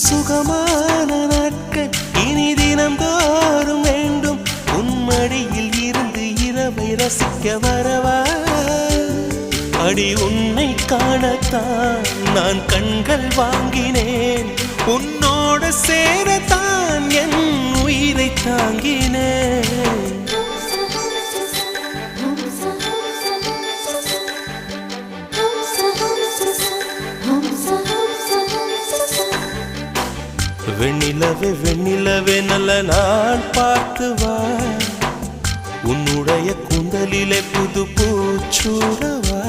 சுகமான நாட்கள் இனி தினந்தோறும் வேண்டும் உன்மடியில் இருந்து இரவை ரசிக்க வரவா அடி உன்னை காணத்தான் நான் கண்கள் வாங்கினேன் உன்னோட சேரத்தான் என் உயிரை தாங்கினேன் வெண்ணிலவே வெண்ணிலவே நல்ல நான் பார்த்து வா உன்னுடைய கூந்தலிலே புது பூச்சூடவா